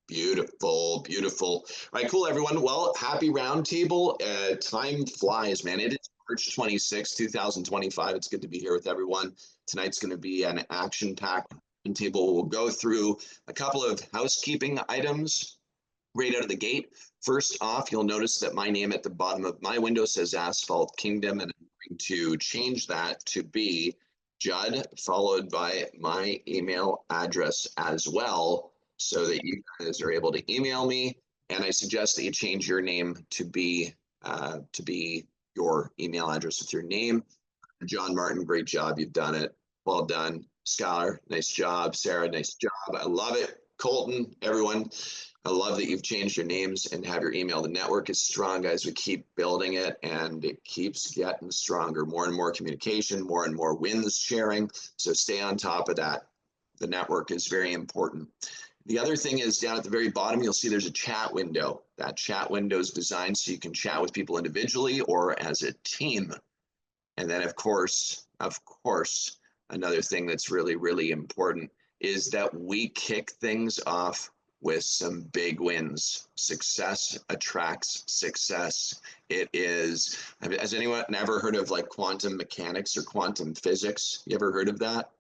Beautiful, beautiful. All right, cool, everyone. Well, happy roundtable. Time flies, man. It is March 26th, 2025. It's good to be here with everyone. Tonight's going to be an action-packed roundtable. We'll go through a couple of housekeeping items right out of the gate. First off, you'll notice that my name at the bottom of my window says Asphalt Kingdom, and I'm going to change that to be Judd, followed by my email address as well, so that you guys are able to email me. And I suggest that you change your name to be your email address with your name. John Martin, great job. You've done it. Well done. Scholar, nice job. Sarah, nice job. I love it. Colton, everyone, I love that you've changed your names and have your email. The network is strong, guys. We keep building it and it keeps getting stronger. More and more communication, more and more wins sharing. So stay on top of that. The network is very important. The other thing is down at the very bottom, you'll see there's a chat window. That chat window is designed so you can chat with people individually or as a team. And then of course, another thing that's really, really important is that we kick things off with some big wins. Success attracts success. It is, has anyone ever heard of like quantum mechanics or quantum physics? You ever heard of that?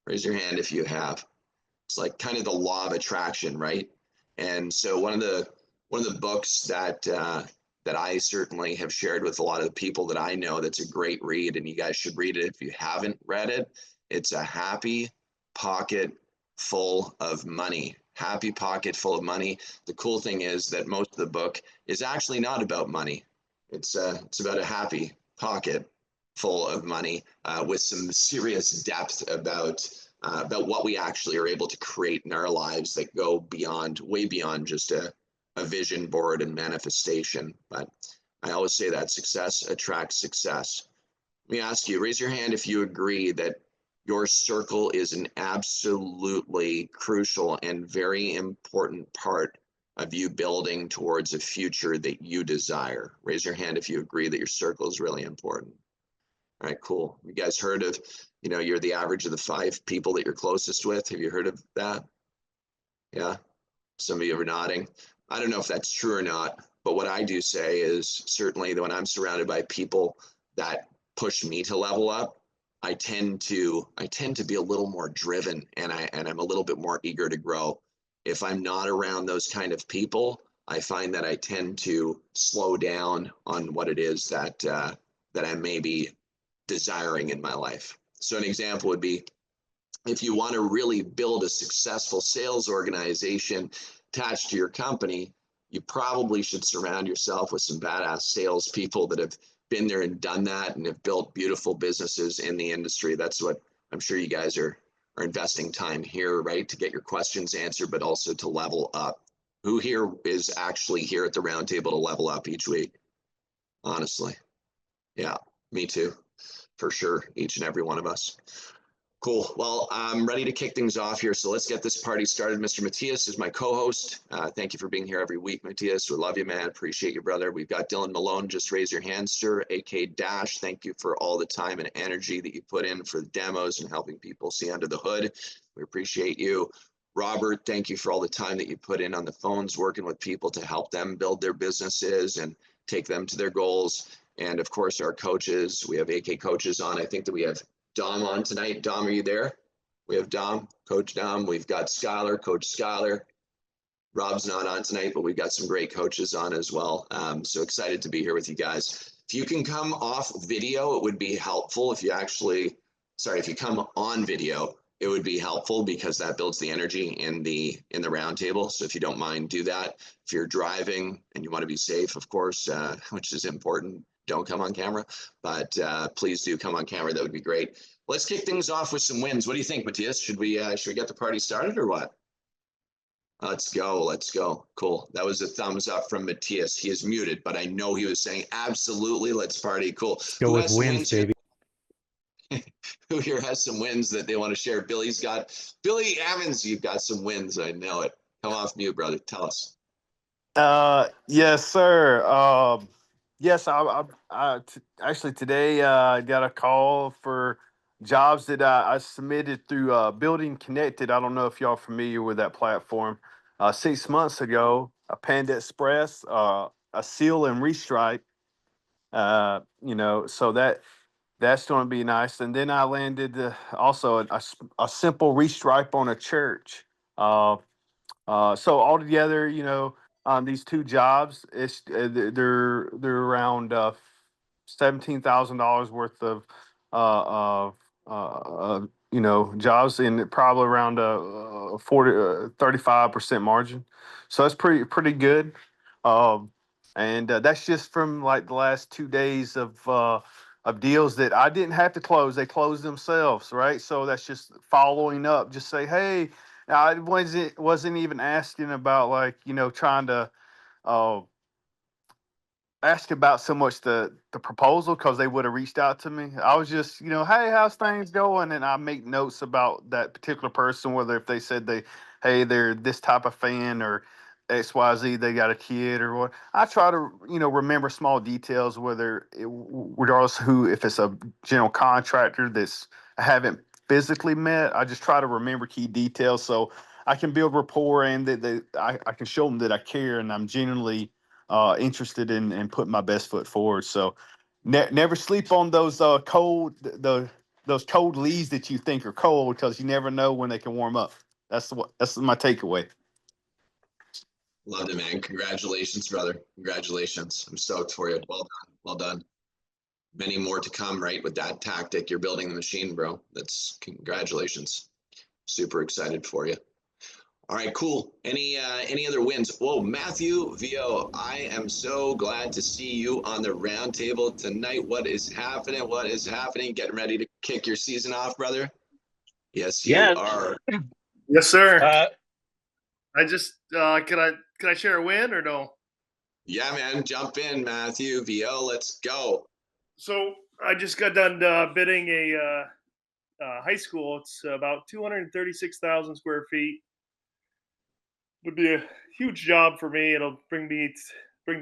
Raise your hand if you have. It's like kind of the law of attraction, right? And so one of the books that I certainly have shared with a lot of the people that I know, that's a great read, and you guys should read it if you haven't read it. It's A Happy Pocket Full of Money. Happy Pocket Full of Money. The cool thing is that most of the book is actually not about money. It's about a happy pocket full of money, with some serious depth about what we actually are able to create in our lives that go beyond, way beyond just a vision board and manifestation. But I always say that success attracts success. Let me ask you, raise your hand if you agree that your circle is an absolutely crucial and very important part of you building towards a future that you desire. Raise your hand if you agree that your circle is really important. All right, cool. You guys heard of, you're the average of the 5 people that you're closest with. Have you heard of that? Yeah, some of you are nodding. I don't know if that's true or not, but what I do say is certainly that when I'm surrounded by people that push me to level up, I tend to be a little more driven, and I'm a little bit more eager to grow. If I'm not around those kind of people, I find that I tend to slow down on what it is that I may be desiring in my life. So an example would be, if you want to really build a successful sales organization attached to your company, you probably should surround yourself with some badass salespeople that have been there and done that and have built beautiful businesses in the industry. That's what I'm sure you guys are investing time here, right? To get your questions answered, but also to level up. Who here is actually here at the roundtable to level up each week? Honestly. Yeah, me too, for sure. Each and every one of us. Cool. Well, I'm ready to kick things off here. So let's get this party started. Mr. Matthias is my co-host. Thank you for being here every week, Matthias. We love you, man. Appreciate you, brother. We've got Dylan Malone. Just raise your hand, sir. AK Dash, thank you for all the time and energy that you put in for the demos and helping people see under the hood. We appreciate you. Robert, thank you for all the time that you put in on the phones, working with people to help them build their businesses and take them to their goals. And of course, our coaches. We have AK coaches on. I think that we have Dom on tonight. Dom, are you there? We have Dom, Coach Dom. We've got Scholar, Coach Scholar. Rob's not on tonight, but we've got some great coaches on as well. So excited to be here with you guys. If you can come off video, it would be helpful. If you come on video, it would be helpful because that builds the energy in the roundtable. So if you don't mind, do that. If you're driving and you want to be safe, of course, which is important, don't come on camera, but please do come on camera. That would be great. Let's kick things off with some wins. What do you think, Matthias? Should we get the party started or what? Let's go. Cool. That was a thumbs up from Matthias. He is muted, but I know he was saying absolutely. Let's party. Cool. Let's go with wins, baby. Who here has some wins that they want to share? Billy Evans, you've got some wins. I know it. Come off mute, brother. Tell us. Yes, sir. Yes, actually today I got a call for jobs that I submitted through Building Connected. I don't know if y'all are familiar with that platform, 6 months ago, a Panda Express, a seal and restripe. So that's going to be nice. And then I landed also a simple restripe on a church. So altogether, on these two jobs, they're around $17,000 worth of jobs, and probably around a 35% margin. So that's pretty good. Um, and that's just from like the last 2 days of deals that I didn't have to close. They closed themselves, right? So that's just following up. Just say, hey, I wasn't even asking about like, trying to uh, ask about so much the proposal, because they would have reached out to me. I was just, hey, how's things going? And I make notes about that particular person, whether if they said hey, they're this type of fan, or XYZ, they got a kid or what. I try to, remember small details, regardless who, if it's a general contractor that's I haven't physically met, I just try to remember key details so I can build rapport, and that I can show them that I care and I'm genuinely interested in putting my best foot forward. So never sleep on those those cold leads that you think are cold, because you never know when they can warm up. That's my takeaway. Loved it, man. Congratulations, brother. Congratulations. I'm stoked for you. Well done. Well done. Many more to come, right? With that tactic, you're building the machine, bro. That's congratulations. Super excited for you. All right, cool. Any other wins? Whoa, Matthew VO, I am so glad to see you on the round table tonight. What is happening? What is happening? Getting ready to kick your season off, brother? Yes, you are. Yes, sir. I just can I share a win or no? Yeah, man. Jump in, Matthew VO. Let's go. So I just got done bidding a high school. It's about 236,000 square feet. Would be a huge job for me. It'll bring the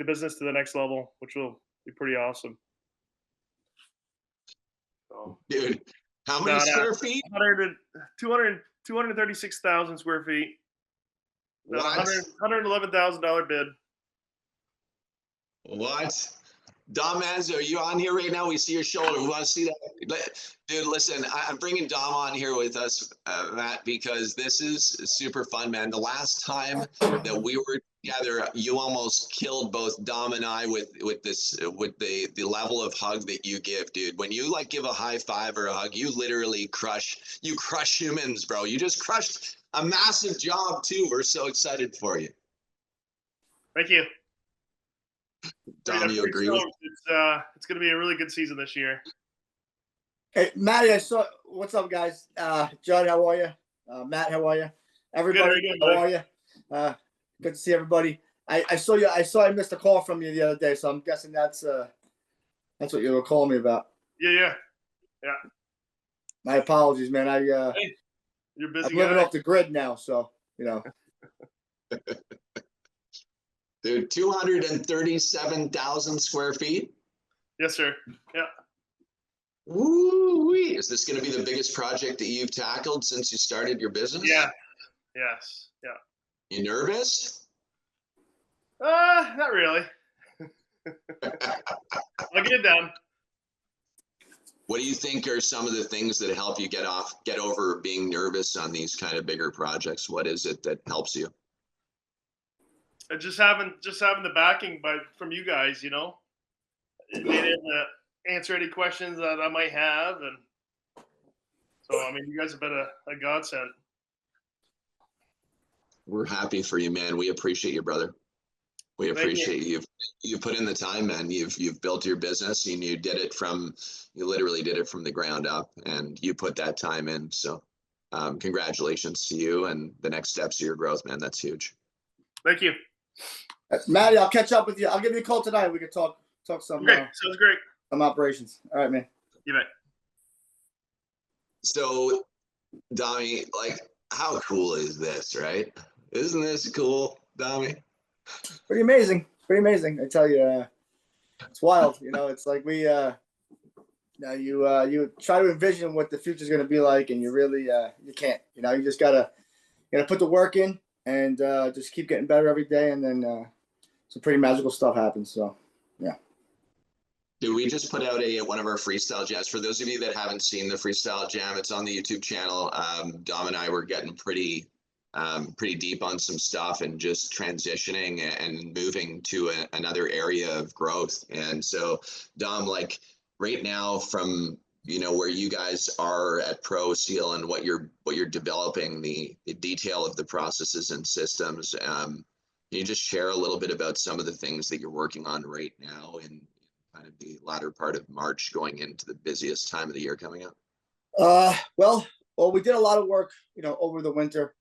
business to the next level, which will be pretty awesome. So, dude, how many square feet? 236,000 square feet. What? $111,000 bid. What? Dom Manzo, are you on here right now? We see your shoulder. We want to see that. Dude, listen, I'm bringing Dom on here with us, Matt, because this is super fun, man. The last time that we were together, you almost killed both Dom and I with the level of hug that you give, dude. When you like give a high five or a hug, you literally crush humans, bro. You just crushed a massive job too. We're so excited for you. Thank you. Dom, you agree with? It's going to be a really good season this year. Hey, Matty, what's up, guys? Judd, how are you? Matt, how are you? Everybody, good, how are you? Good to see everybody. I saw I missed a call from you the other day, so I'm guessing that's what you were calling me about. Yeah. My apologies, man. Hey, you're busy. I'm living off the grid now, so Dude, 237,000 square feet? Yes, sir. Yeah. Woo-wee. Is this going to be the biggest project that you've tackled since you started your business? Yeah. Yes. Yeah. You nervous? Not really. I'll get it done. What do you think are some of the things that help you get over being nervous on these kind of bigger projects? What is it that helps you? Just having the backing from you guys, being able to answer any questions that I might have, and so you guys have been a godsend. We're happy for you, man. We appreciate you, brother. We appreciate you. You put in the time, man. You've built your business, and you literally did it from the ground up, and you put that time in. So, congratulations to you and the next steps of your growth, man. That's huge. Thank you. Matty, I'll catch up with you. I'll give you a call tonight. We can talk some. Okay, sounds great. Some operations. All right, man. You bet. So, Dami, how cool is this, right? Isn't this cool, Dami? Pretty amazing. I tell you, it's wild. It's like we, you try to envision what the future is going to be like, and you really, you can't. You just gotta put the work in. and just keep getting better every day. And then some pretty magical stuff happens. So, yeah. Dude, we just put out one of our freestyle jams. For those of you that haven't seen the freestyle jam, it's on the YouTube channel. Dom and I were getting pretty deep on some stuff and just transitioning and moving to another area of growth. And so, Dom, like right now, from where you guys are at Pro Seal and what you're developing, the detail of the processes and systems. Can you just share a little bit about some of the things that you're working on right now and kind of the latter part of March going into the busiest time of the year coming up? Well, we did a lot of work, over the winter.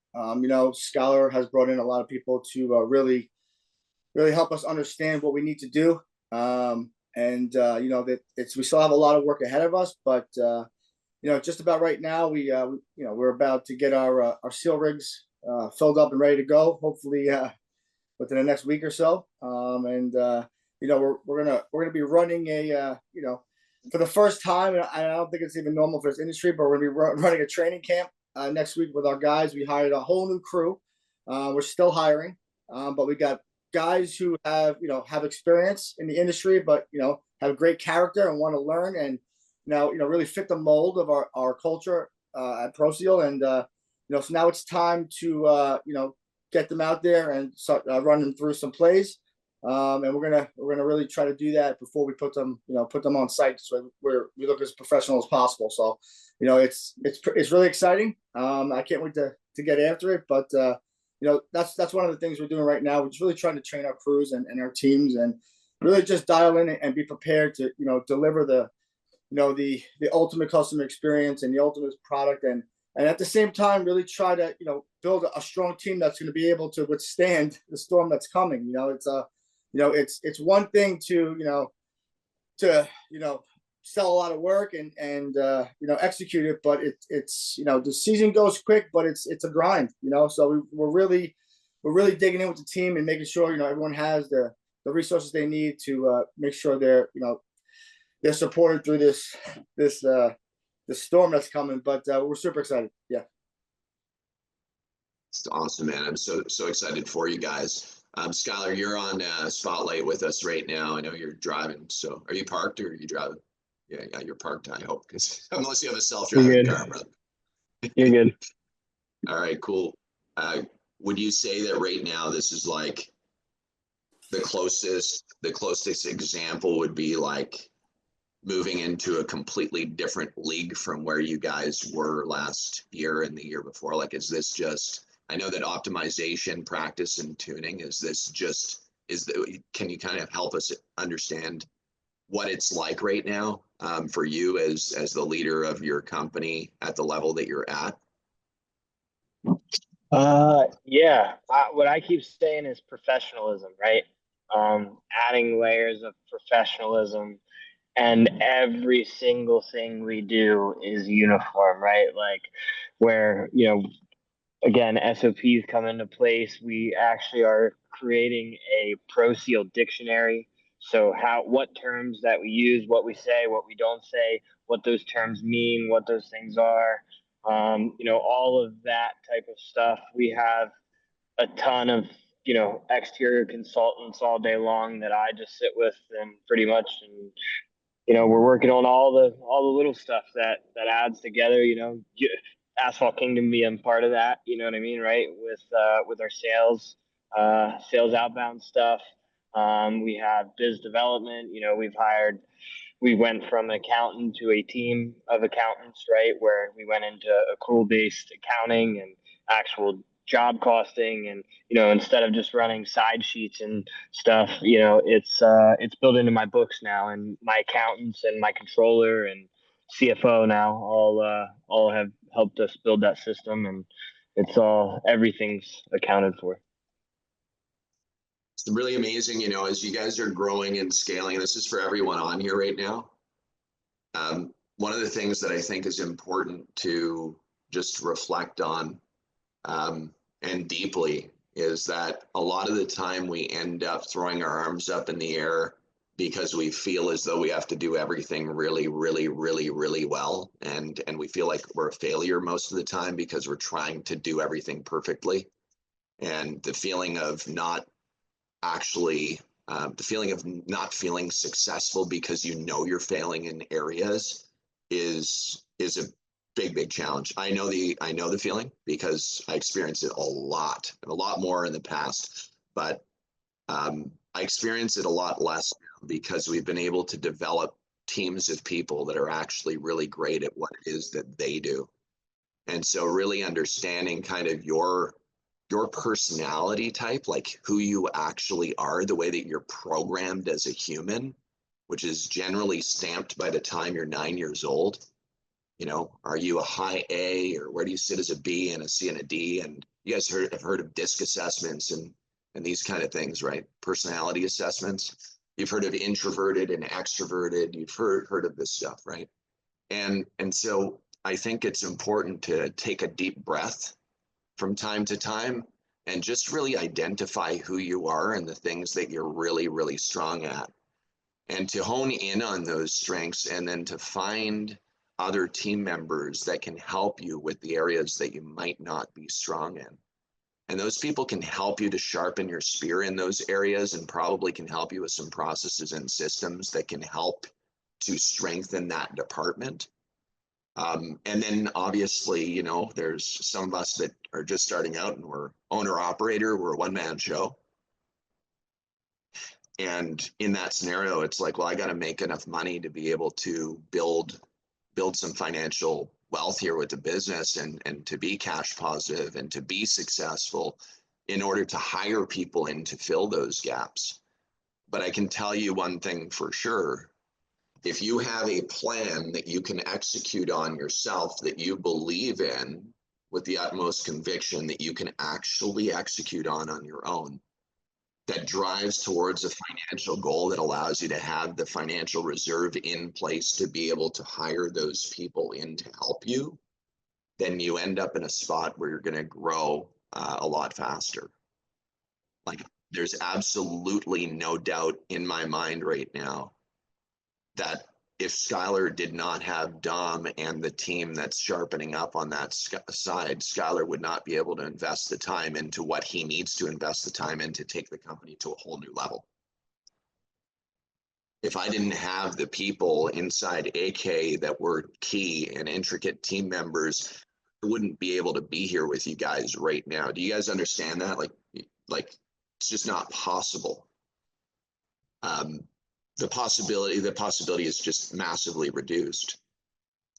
Scholar has brought in a lot of people to really help us understand what we need to do. That we still have a lot of work ahead of us, but just about right now, we're about to get our seal rigs filled up and ready to go. Hopefully, within the next week or so. We're gonna be running for the first time, and I don't think it's even normal for this industry, but we're gonna be running a training camp next week with our guys. We hired a whole new crew. We're still hiring, but we got guys who have experience in the industry, but have great character and want to learn and really fit the mold of our culture at Pro Seal. And so now it's time to get them out there and start running through some plays. And we're gonna really try to do that before we put them on site, so we look as professional as possible. So it's really exciting. I can't wait to get after it, but that's one of the things we're doing right now. We're just really trying to train our crews and our teams and really just dial in and be prepared to deliver the ultimate customer experience and the ultimate product, and at the same time really try to build a strong team that's going to be able to withstand the storm that's coming. It's one thing to sell a lot of work and execute it, but it's the season goes quick, but it's a grind. So we're really digging in with the team and making sure everyone has the resources they need to make sure they're supported through this storm that's coming. But we're super excited. Yeah. It's awesome, man. I'm so excited for you guys. Skylar, you're on Spotlight with us right now. I know you're driving. So are you parked or are you driving? Yeah, you're parked, I hope, because unless you have a self-driving car, brother. You're good. All right, cool. Would you say that right now this is like the closest example would be like moving into a completely different league from where you guys were last year and the year before? Like, is this just, I know that optimization, practice, and tuning, can you kind of help us understand what it's like right now for you as the leader of your company at the level that you're at? What I keep saying is professionalism, right? Adding layers of professionalism, and every single thing we do is uniform, right? Like where, again, SOPs come into place. We actually are creating a Pro Seal dictionary. So what terms that we use, what we say, what we don't say, what those terms mean, what those things are, all of that type of stuff. We have a ton of, exterior consultants all day long that I just sit with and pretty much, and, we're working on all the little stuff that adds together, Asphalt Kingdom being part of that, you know what I mean, right? With our sales outbound stuff. We have biz development. We went from an accountant to a team of accountants, right? Where we went into accrual-based accounting and actual job costing, and instead of just running side sheets and stuff, it's built into my books now, and my accountants and my controller and CFO now all have helped us build that system, and everything's accounted for. It's really amazing, as you guys are growing and scaling. This is for everyone on here right now. One of the things that I think is important to just reflect on and deeply is that a lot of the time we end up throwing our arms up in the air because we feel as though we have to do everything really, really, really, really well. And we feel like we're a failure most of the time because we're trying to do everything perfectly. And the feeling of not actually, the feeling of not feeling successful because you know you're failing in areas is a big challenge. I know the feeling because I experienced it a lot and a lot more in the past, but I experience it a lot less now because we've been able to develop teams of people that are actually really great at what it is that they do. And so really understanding kind of your personality type, like who you actually are, the way that you're programmed as a human, which is generally stamped by the time you're 9 years old. You know, are you a high A, or where do you sit as a B and a C and a D? And you guys have heard of DISC assessments and these kind of things, right? Personality assessments. You've heard of introverted and extroverted. You've heard of this stuff, right? And so I think it's important to take a deep breath from time to time and just really identify who you are and the things that you're really strong at, and to hone in on those strengths, and then to find other team members that can help you with the areas that you might not be strong in. And those people can help you to sharpen your spear in those areas, and probably can help you with some processes and systems that can help to strengthen that department. And then obviously, you know, there's some of us that are just starting out and we're owner operator, we're a one-man show. And in that scenario, it's like, well, I got to make enough money to be able to build some financial wealth here with the business, and to be cash positive and to be successful in order to hire people in to fill those gaps. But I can tell you one thing for sure. If you have a plan that you can execute on yourself, that you believe in with the utmost conviction, that you can actually execute on your own, that drives towards a financial goal that allows you to have the financial reserve in place to be able to hire those people in to help you, then you end up in a spot where you're going to grow a lot faster. Like, there's absolutely no doubt in my mind right now that if Skylar did not have Dom and the team that's sharpening up on that side, Skylar would not be able to invest the time into what he needs to invest the time in to take the company to a whole new level. If I didn't have the people inside AK that were key and intricate team members, I wouldn't be able to be here with you guys right now. Do you guys understand that? Like it's just not possible. The possibility is just massively reduced.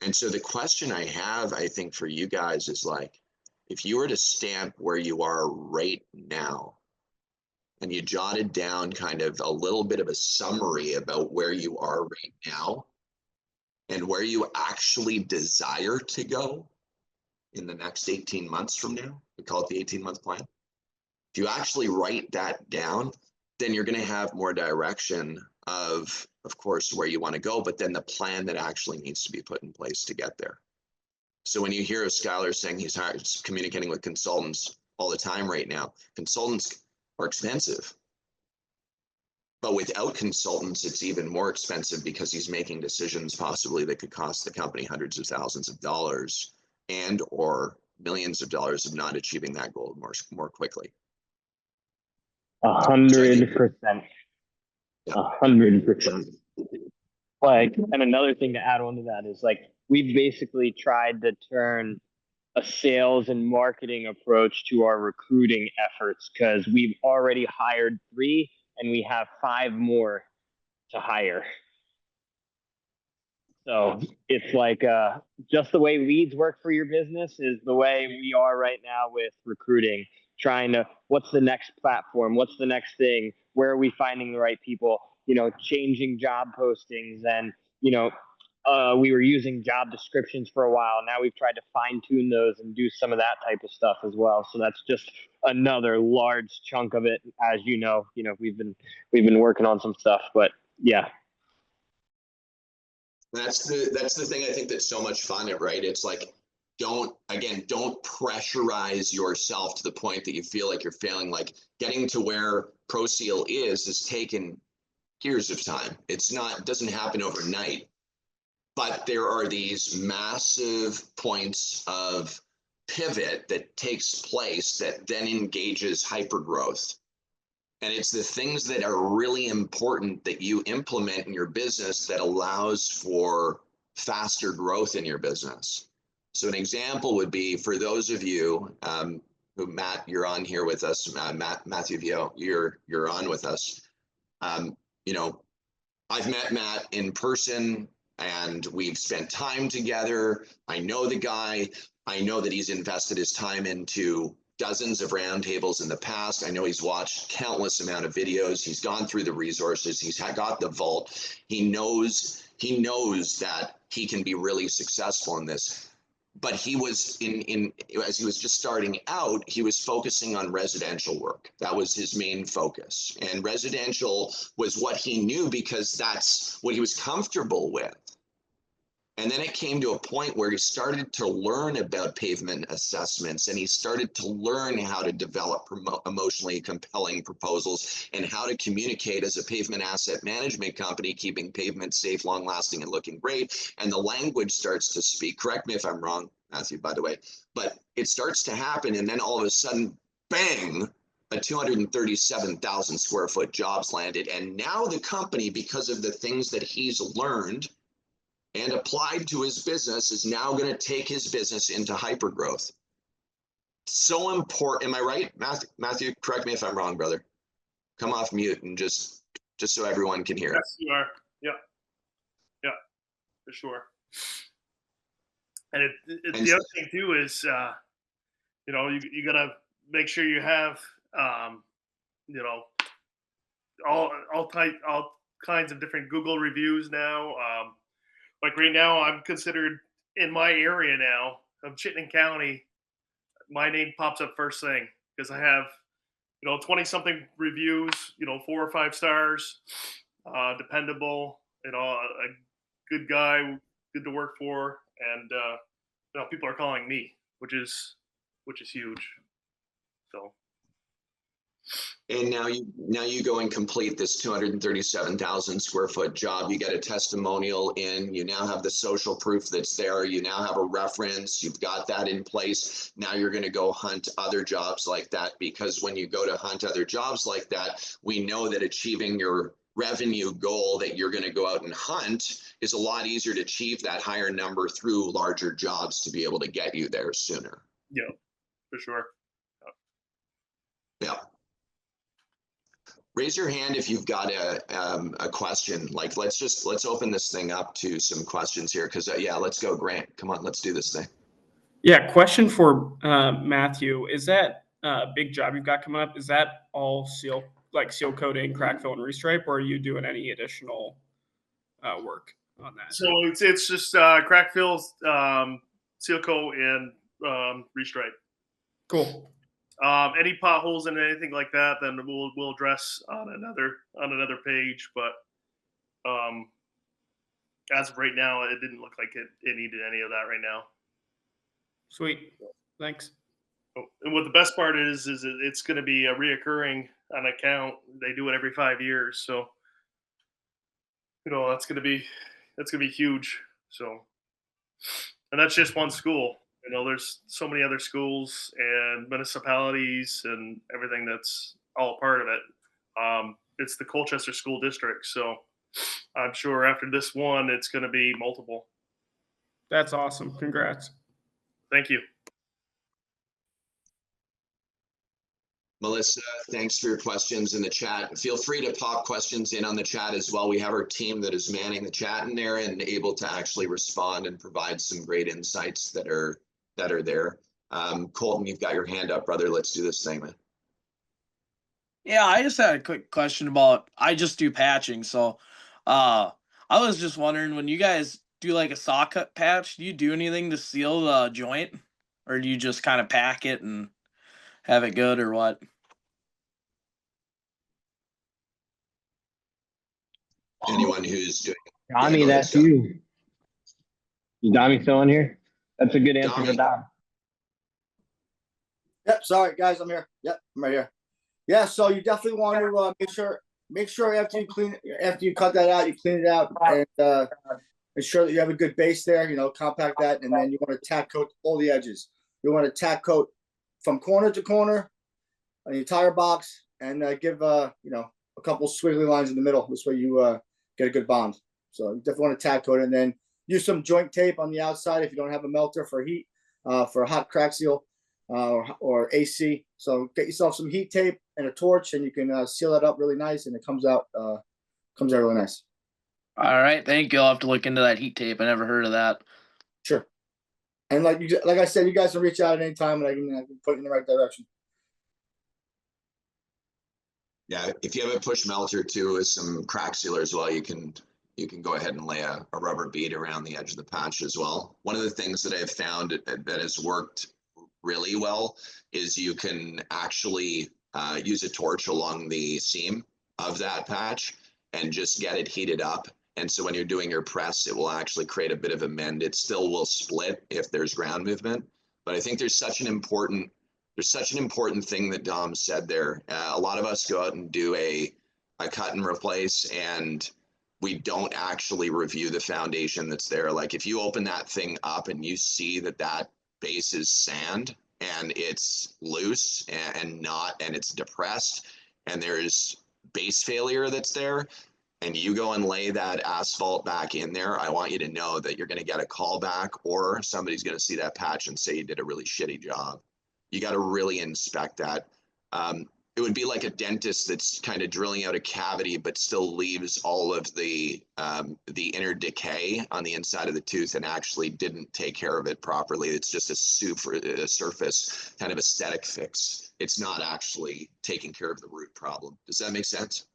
And so the question I have, I think, for you guys is like, if you were to stamp where you are right now, and you jotted down kind of a little bit of a summary about where you are right now and where you actually desire to go in the next 18 months from now, we call it the 18-month plan. If you actually write that down, then you're going to have more direction of course, where you want to go, but then the plan that actually needs to be put in place to get there. So when you hear of Skylar saying he's communicating with consultants all the time right now, consultants are expensive. But without consultants, it's even more expensive because he's making decisions possibly that could cost the company hundreds of thousands of dollars and or millions of dollars of not achieving that goal more quickly. 100%. 100%. Like, and another thing to add on to that is like, we've basically tried to turn a sales and marketing approach to our recruiting efforts, because we've already hired 3 and we have 5 more to hire. So it's like just the way leads work for your business is the way we are right now with recruiting, trying to, what's the next platform? What's the next thing? Where are we finding the right people? You know, changing job postings, and, you know, we were using job descriptions for a while. Now we've tried to fine tune those and do some of that type of stuff as well. So that's just another large chunk of it. As you know, we've been working on some stuff, but yeah. That's the thing I think that's so much fun, right? It's like, don't pressurize yourself to the point that you feel like you're failing. Like, getting to where ProSeal is taken years of time. It doesn't happen overnight, but there are these massive points of pivot that takes place that then engages hypergrowth. And it's the things that are really important that you implement in your business that allows for faster growth in your business. So an example would be for those of you who, Matt, you're on here with us, Matthew Vio, you're on with us. You know, I've met Matt in person and we've spent time together. I know the guy. I know that he's invested his time into dozens of roundtables in the past. I know he's watched countless amount of videos. He's gone through the resources. He's got the vault. He knows that he can be really successful in this. But he was as he was just starting out, he was focusing on residential work. That was his main focus. And residential was what he knew because that's what he was comfortable with. And then it came to a point where he started to learn about pavement assessments and he started to learn how to develop emotionally compelling proposals and how to communicate as a pavement asset management company, keeping pavement safe, long lasting, and looking great. And the language starts to speak. Correct me if I'm wrong, Matthew, by the way, but it starts to happen. And then all of a sudden, bang, a 237,000 square foot jobs landed. And now the company, because of the things that he's learned and applied to his business, is now going to take his business into hypergrowth. So important. Am I right, Matthew? Correct me if I'm wrong, brother. Come off mute and just so everyone can hear. Yes, you are. Yeah, for sure. And the other thing too is, you know, you gotta make sure you have, you know, all kinds of different Google reviews now. Like right now, I'm considered in my area now of Chittenden County. My name pops up first thing because I have, you know, 20 something reviews, you know, 4 or 5 stars, dependable, you know, a good guy, good to work for. And, you know, people are calling me, which is huge. So. And now you go and complete this 237,000 square foot job. You get a testimonial in, you now have the social proof that's there. You now have a reference. You've got that in place. Now you're going to go hunt other jobs like that, because when you go to hunt other jobs like that, we know that achieving your revenue goal that you're going to go out and hunt is a lot easier to achieve that higher number through larger jobs to be able to get you there sooner. Yeah, for sure. Yeah. Raise your hand if you've got a question. Like, let's open this thing up to some questions here. Cause yeah, let's go, Grant. Come on, let's do this thing. Yeah. Question for Matthew. Is that big job you've got coming up? Is that all seal coating, crack fill, and restripe, or are you doing any additional work on that? So it's just crack fills, seal coat, and restripe. Cool. Any potholes and anything like that, then we'll address on another page. But as of right now, it didn't look like it needed any of that right now. Sweet. Thanks. Oh, and what the best part is it's going to be a reoccurring on account. They do it every 5 years, so you know that's going to be huge. So, and that's just one school. You know, there's so many other schools and municipalities and everything that's all part of it. It's the Colchester School District, so I'm sure after this one, it's going to be multiple. That's awesome. Congrats. Thank you. Melissa, thanks for your questions in the chat. Feel free to pop questions in on the chat as well. We have our team that is manning the chat in there and able to actually respond and provide some great insights that are there. Colton, you've got your hand up, brother. Let's do this thing, man. Yeah, I just had a quick question about, I just do patching. So I was just wondering, when you guys do like a saw cut patch, do you do anything to seal the joint, or do you just kind of pack it and have it good, or what? Anyone who's doing Dami, that's you. Is Dami still in here? That's a good answer for Dom. Yep. Sorry, guys. I'm here. Yep. I'm right here. Yeah. So you definitely want to make sure after you cut that out, you clean it out and ensure that you have a good base there. You know, compact that, and then you want to tack coat all the edges. you want to tack coat from corner to corner on the entire box, and give a couple squiggly lines in the middle. This way you get a good bond. So you definitely want to tack coat it, and then use some joint tape on the outside if you don't have a melter for heat, for a hot crack seal, or AC. So get yourself some heat tape and a torch, and you can seal that up really nice, and it comes out really nice. All right, thank you. I'll have to look into that heat tape. I never heard of that. Sure. And like I said, you guys can reach out at any time, and I can put you in the right direction. Yeah, if you have a push melter too with some crack sealer as well, you can go ahead and lay a rubber bead around the edge of the patch as well. One of the things that I've found that has worked really well is you can actually use a torch along the seam of that patch and just get it heated up. And so when you're doing your press, it will actually create a bit of a mend. It still will split if there's ground movement, but I think there's such an important thing that Dom said there. A lot of us go out and do a cut and replace, and we don't actually review the foundation that's there. Like if you open that thing up and you see that base is sand and it's loose and it's depressed, and there's base failure that's there, and you go and lay that asphalt back in there, I want you to know that you're going to get a call back, or somebody's going to see that patch and say you did a really shitty job. You got to really inspect that. It would be like a dentist that's kind of drilling out a cavity, but still leaves all of the inner decay on the inside of the tooth and actually didn't take care of it properly. It's just a surface kind of aesthetic fix. It's not actually taking care of the root problem. Does that make sense?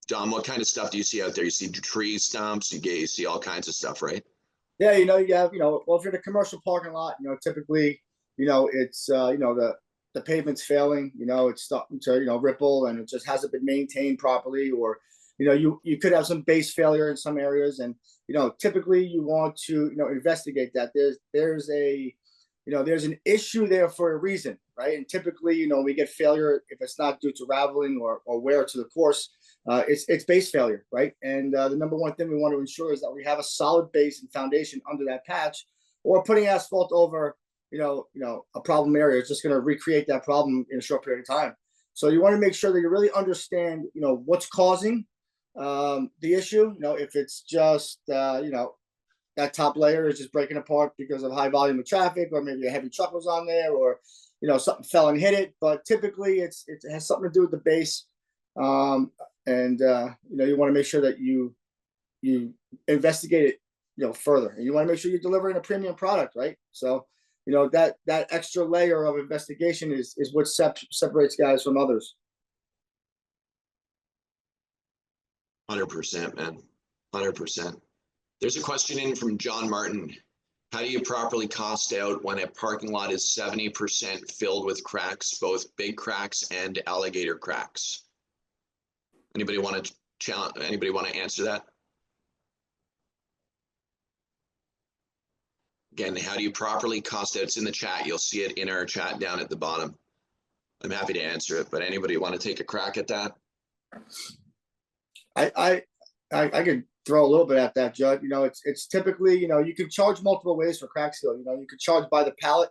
John, what kind of stuff do you see out there? You see tree stumps, you see all kinds of stuff, right? Yeah, you have, well, if you're in a commercial parking lot, typically, it's, the pavement's failing, it's starting to, ripple, and it just hasn't been maintained properly, or, you could have some base failure in some areas, and, typically you want to, investigate that. There's an issue there for a reason, right? And typically, we get failure if it's not due to raveling or wear to the course. It's base failure, right? And the number one thing we want to ensure is that we have a solid base and foundation under that patch, or putting asphalt over, a problem area is just going to recreate that problem in a short period of time. So you want to make sure that you really understand, what's causing the issue. If it's just, that top layer is just breaking apart because of high volume of traffic, or maybe a heavy truck was on there, or, something fell and hit it. But typically it has something to do with the base. And you want to make sure that you investigate it, further, and you want to make sure you're delivering a premium product, right? So, that extra layer of investigation is what separates guys from others. 100%, man. 100%. There's a question in from John Martin. How do you properly cost out when a parking lot is 70% filled with cracks, both big cracks and alligator cracks? Anybody want to answer that? Again, how do you properly cost out? It's in the chat. You'll see it in our chat down at the bottom. I'm happy to answer it, but anybody want to take a crack at that? I could throw a little bit at that, Judd. It's typically, you can charge multiple ways for crack seal. You could charge by the pallet.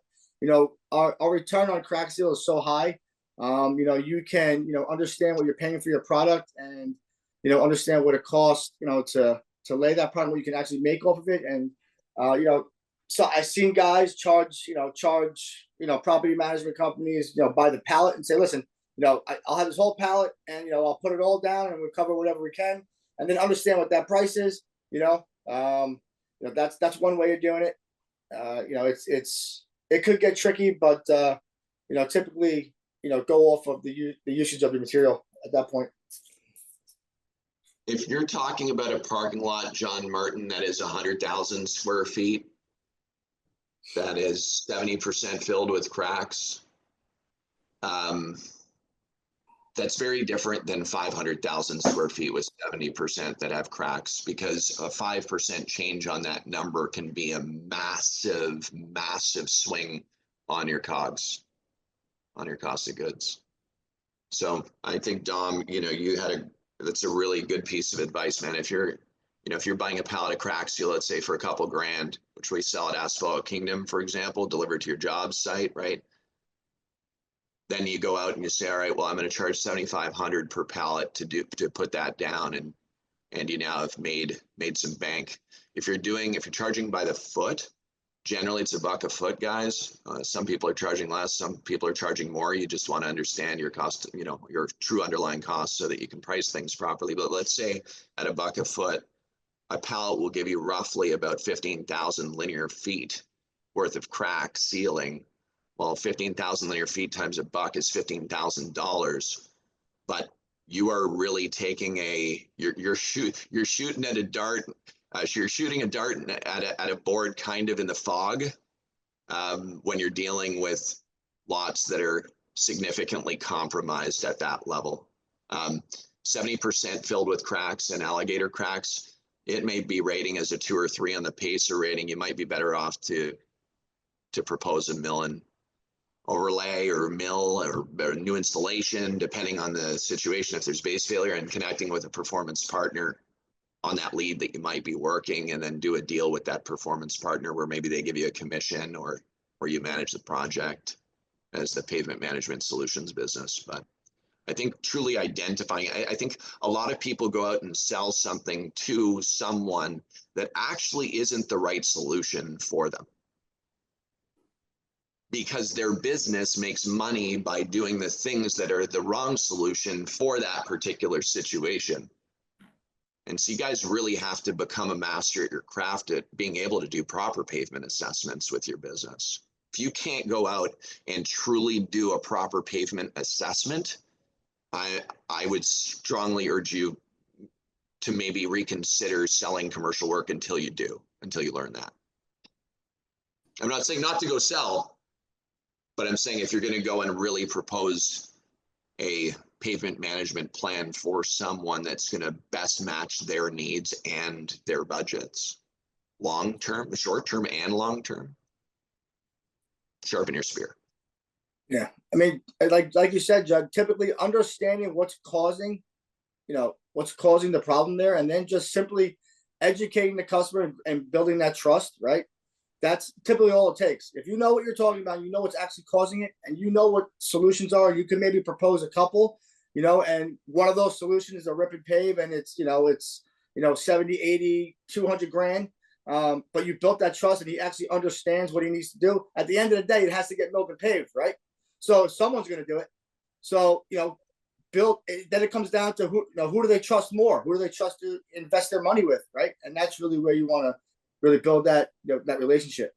Our return on crack seal is so high. You can, understand what you're paying for your product, and, understand what it costs, to lay that product, what you can actually make off of it. And, so I've seen guys charge property management companies, by the pallet, and say, listen, I'll have this whole pallet, and, I'll put it all down, and we'll cover whatever we can, and then understand what that price is. That's one way of doing it. It could get tricky, but, typically, go off of the usage of the material at that point. If you're talking about a parking lot, John Martin, that is 100,000 square feet, that is 70% filled with cracks, that's very different than 500,000 square feet with 70% that have cracks, because a 5% change on that number can be a massive, massive swing on your COGS, on your cost of goods. So I think, Dom, that's a really good piece of advice, man. If you're You know, if you're buying a pallet of crack seal, let's say for a couple grand, which we sell at Asphalt Kingdom, for example, delivered to your job site, right? Then you go out and you say, all right, well, I'm going to charge 7,500 per pallet to put that down, and you now have made some bank. If you're charging by the foot, generally it's $1 a foot, guys. Some people are charging less, some people are charging more. You just want to understand your cost, you know, your true underlying costs so that you can price things properly. But let's say at $1 a foot, a pallet will give you roughly about 15,000 linear feet worth of crack sealing. Well, 15,000 linear feet times $1 is $15,000. But you are really taking you're shooting at a dart. You're shooting a dart at a board kind of in the fog when you're dealing with lots that are significantly compromised at that level. 70% filled with cracks and alligator cracks. It may be rating as a 2 or 3 on the pacer rating. You might be better off to propose a mill and overlay or mill or new installation, depending on the situation. If there's base failure, and connecting with a performance partner on that lead that you might be working, and then do a deal with that performance partner where maybe they give you a commission or you manage the project as the pavement management solutions business. But I think truly identifying, I think a lot of people go out and sell something to someone that actually isn't the right solution for them, because their business makes money by doing the things that are the wrong solution for that particular situation. And so you guys really have to become a master at your craft at being able to do proper pavement assessments with your business. If you can't go out and truly do a proper pavement assessment, I would strongly urge you to maybe reconsider selling commercial work until you learn that. I'm not saying not to go sell, but I'm saying if you're going to go and really propose a pavement management plan for someone that's going to best match their needs and their budgets, long term, short term, and long term, sharpen your spear. Yeah, I mean, like you said, Judd, typically understanding what's causing the problem there, and then just simply educating the customer and building that trust, right? That's typically all it takes. If you know what you're talking about, you know what's actually causing it, and you know what solutions are, you can maybe propose a couple, and one of those solutions is a rip and pave, and it's 70, 80, 200 grand. But you built that trust, and he actually understands what he needs to do. At the end of the day, it has to get milled and paved, right? So someone's going to do it. So, then it comes down to who do they trust more? Who do they trust to invest their money with, right? And that's really where you want to really build that, that relationship.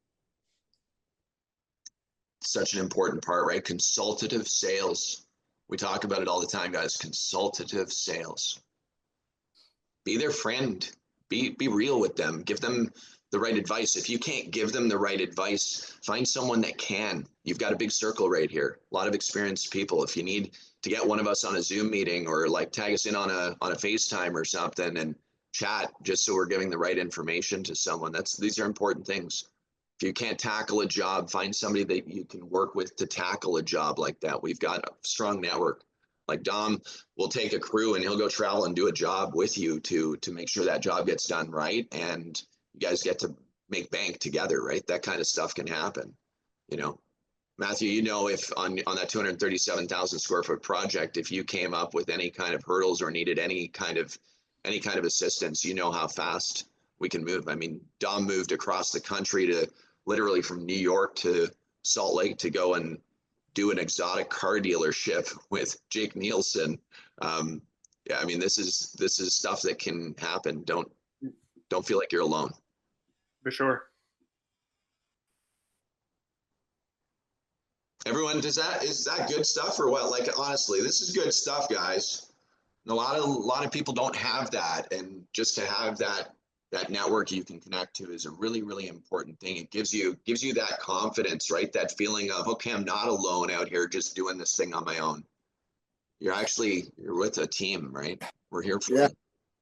Such an important part, right? Consultative sales. We talk about it all the time, guys. Consultative sales. Be their friend. Be real with them. Give them the right advice. If you can't give them the right advice, find someone that can. You've got a big circle right here. A lot of experienced people. If you need to get one of us on a Zoom meeting, or like tag us in on a FaceTime or something and chat, just so we're giving the right information to someone. These are important things. If you can't tackle a job, find somebody that you can work with to tackle a job like that. We've got a strong network. Like Dom will take a crew and he'll go travel and do a job with you to make sure that job gets done right, and you guys get to make bank together, right? That kind of stuff can happen. Matthew, if on that 237,000 square foot project, if you came up with any kind of hurdles or needed any kind of assistance, how fast we can move. I mean, Dom moved across the country to literally from New York to Salt Lake to go and do an exotic car dealership with Jake Nielsen. Yeah, I mean, this is stuff that can happen. Don't feel like you're alone. For sure. Everyone, is that good stuff or what? Like, honestly, this is good stuff, guys. And a lot of people don't have that, and just to have that network you can connect to is a really, really important thing. It gives you that confidence, right? That feeling of, okay, I'm not alone out here just doing this thing on my own. You're with a team, right? We're here for you.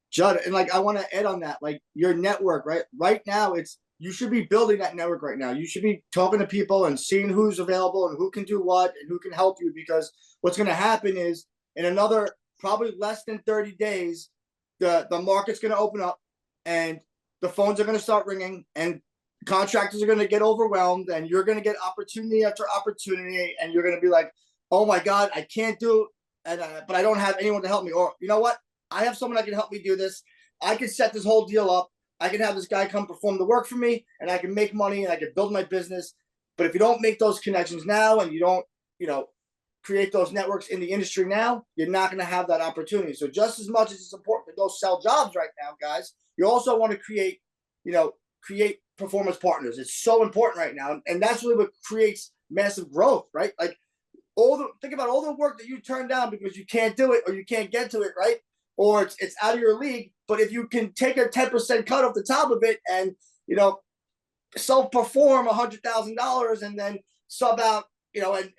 Judd, and I want to add on that, your network, right? Right now, you should be building that network right now. You should be talking to people and seeing who's available and who can do what and who can help you, because what's going to happen is in another probably less than 30 days, the market's going to open up, and the phones are going to start ringing, and contractors are going to get overwhelmed, and you're going to get opportunity after opportunity, and you're going to be like, oh my God, I can't do it, and but I don't have anyone to help me. Or you know what? I have someone that can help me do this. I can set this whole deal up. I can have this guy come perform the work for me, and I can make money, and I can build my business. But if you don't make those connections now, and you don't, create those networks in the industry now, you're not going to have that opportunity. So just as much as it's important to go sell jobs right now, guys, you also want to create performance partners. It's so important right now. And that's really what creates massive growth, right? Like think about all the work that you turn down because you can't do it or you can't get to it, right? Or it's out of your league. But if you can take a 10% cut off the top of it and, self-perform $100,000 and then sub out,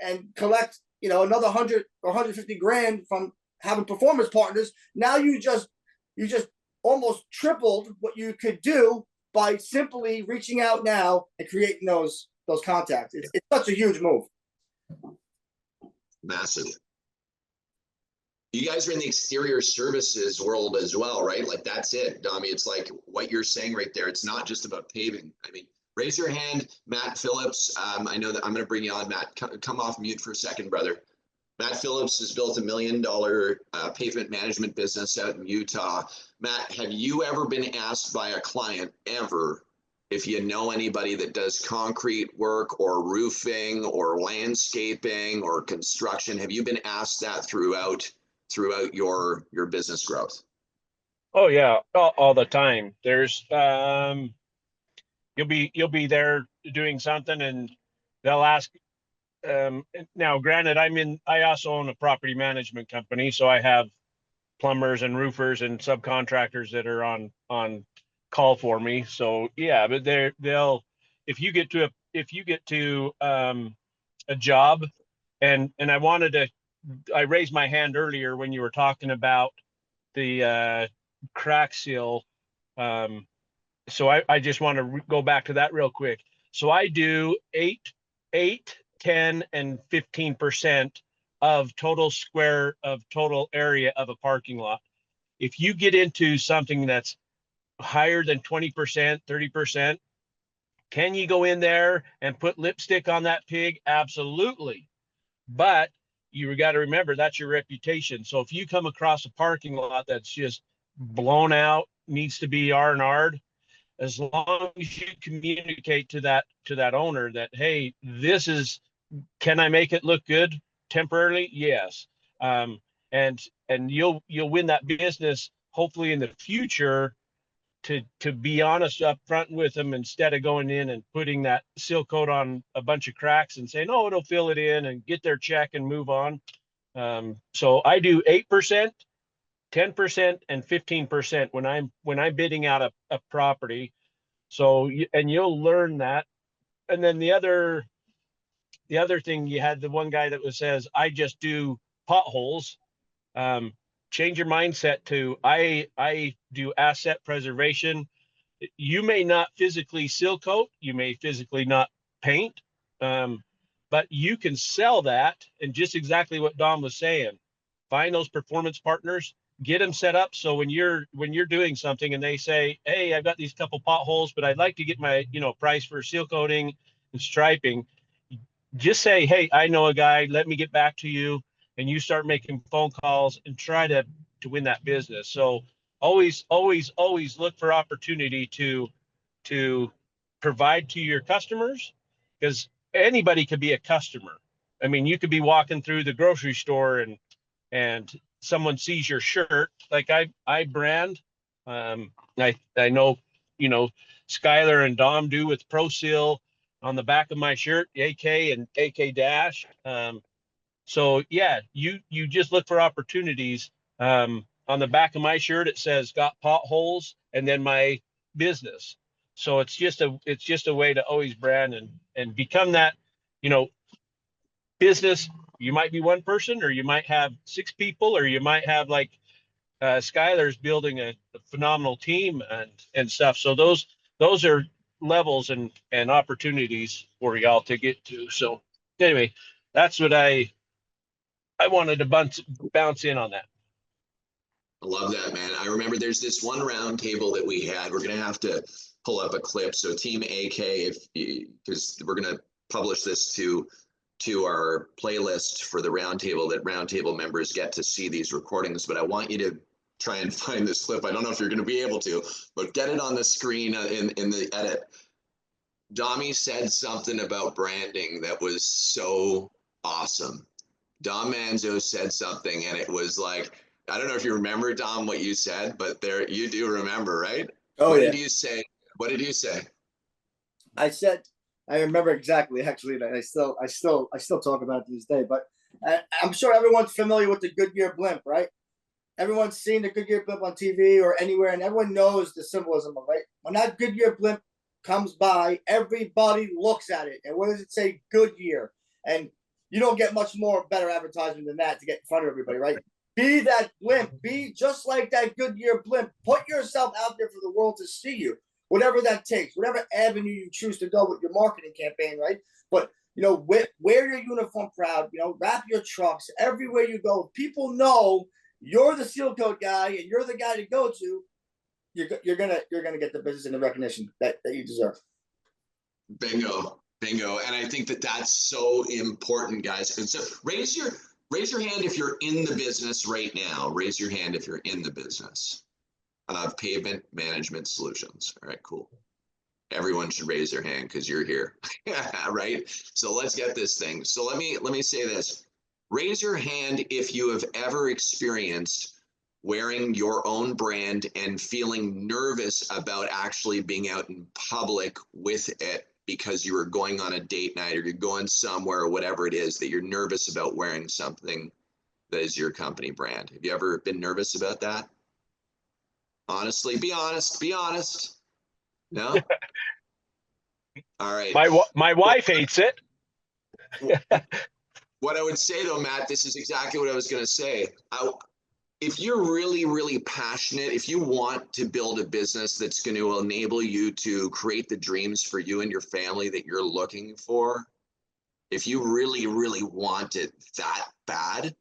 and collect, another 100 or 150 grand from having performance partners, now you just almost tripled what you could do by simply reaching out now and creating those contacts. It's such a huge move. Massive. You guys are in the exterior services world as well, right? Like that's it, Dami. It's like what you're saying right there. It's not just about paving. I mean, raise your hand, Matt Phillips. I know that I'm going to bring you on, Matt. Come off mute for a second, brother. Matt Phillips has built $1 million pavement management business out in Utah. Matt, have you ever been asked by a client ever if you know anybody that does concrete work or roofing or landscaping or construction? Have you been asked that throughout your business growth? Oh yeah, all the time. There's you'll be there doing something and they'll ask. Now granted, I also own a property management company, so I have plumbers and roofers and subcontractors that are on call for me. So yeah, but they'll if you get to a job, and I raised my hand earlier when you were talking about the crack seal. So I just want to go back to that real quick. So I do 8, 10, and 15% of total area of a parking lot. If you get into something that's higher than 20%, 30%, can you go in there and put lipstick on that pig? Absolutely. But you got to remember that's your reputation. So if you come across a parking lot that's just blown out, needs to be R&R'd, as long as you communicate to that owner that, hey, can I make it look good temporarily? Yes. And you'll win that business hopefully in the future, to be honest up front with them, instead of going in and putting that seal coat on a bunch of cracks and saying, oh, it'll fill it in, and get their check and move on. So I do 8%, 10%, and 15% when I'm bidding out a property. So, and you'll learn that. And then the other thing, you had the one guy that says, I just do potholes. Change your mindset to, I do asset preservation. You may not physically seal coat, you may physically not paint, but you can sell that. And just exactly what Dom was saying, find those performance partners, get them set up. So when you're doing something and they say, hey, I've got these couple potholes, but I'd like to get my price for seal coating and striping, just say, hey, I know a guy, let me get back to you. And you start making phone calls and try to win that business. So always look for opportunity to provide to your customers, because anybody could be a customer. I mean, you could be walking through the grocery store and someone sees your shirt, like I brand. I know, Skylar and Dom do with Pro Seal on the back of my shirt, AK and AK Dash. So yeah, you just look for opportunities. On the back of my shirt, it says got potholes, and then my business. So it's just a way to always brand and become that, business. You might be one person, or you might have 6 people, or you might have like Skylar's building a phenomenal team and stuff. So those are levels and opportunities for y'all to get to. So anyway, that's what I wanted to bounce in on that. I love that, man. I remember there's this one round table that we had. We're gonna have to pull up a clip. So Team AK, if because we're gonna publish this to our playlist for the roundtable, that roundtable members get to see these recordings. But I want you to try and find this clip. I don't know if you're going to be able to, but get it on the screen in the edit. Dami said something about branding that was so awesome. Dom Manzo said something, and it was like, I don't know if you remember, Dom, what you said, but there you do remember, right? Oh, what yeah. did you say? What did you say? I said, I remember exactly, actually, and I still talk about it to this day. But I'm sure everyone's familiar with the Goodyear blimp, right? Everyone's seen the Goodyear blimp on TV or anywhere, and everyone knows the symbolism of it, right? When that Goodyear blimp comes by, everybody looks at it. And what does it say? Goodyear. And you don't get much more better advertisement than that to get in front of everybody, right? Be that blimp. Be just like that Goodyear blimp. Put yourself out there for the world to see you, whatever that takes, whatever avenue you choose to go with your marketing campaign, right? But, you know, wear your uniform proud, you know, wrap your trucks everywhere you go. People know you're the seal coat guy and you're the guy to go to. You're gonna get the business and the recognition that you deserve. Bingo. And I think that that's so important, guys. And so raise your hand if you're in the business right now. Raise your hand if you're in the business of pavement management solutions. All right, cool. Everyone should raise their hand because you're here. Right? So let's get this thing. So let me say this. Raise your hand if you have ever experienced wearing your own brand and feeling nervous about actually being out in public with it because you were going on a date night or you're going somewhere or whatever it is that you're nervous about wearing something that is your company brand. Have you ever been nervous about that? Honestly, be honest. No? All right. My wife hates it. What I would say though, Matt, this is exactly what I was going to say. If you're really, really passionate, if you want to build a business that's going to enable you to create the dreams for you and your family that you're looking for, if you really, really want it that bad,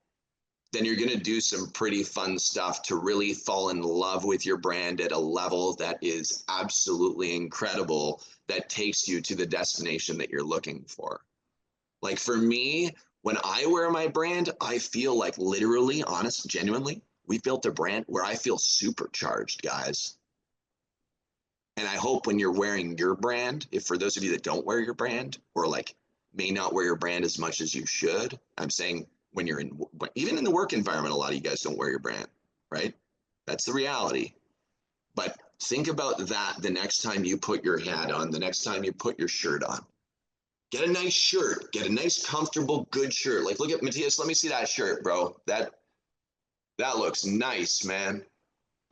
then you're going to do some pretty fun stuff to really fall in love with your brand at a level that is absolutely incredible, that takes you to the destination that you're looking for. Like for me, when I wear my brand, I feel like literally, honest, genuinely, we built a brand where I feel supercharged, guys. And I hope when you're wearing your brand, if for those of you that don't wear your brand or like may not wear your brand as much as you should, I'm saying when you're in, even in the work environment, a lot of you guys don't wear your brand, right? That's the reality. But think about that the next time you put your hat on, the next time you put your shirt on. Get a nice shirt, get a nice, comfortable, good shirt. Like, look at Matthias, let me see that shirt, bro. That looks nice, man.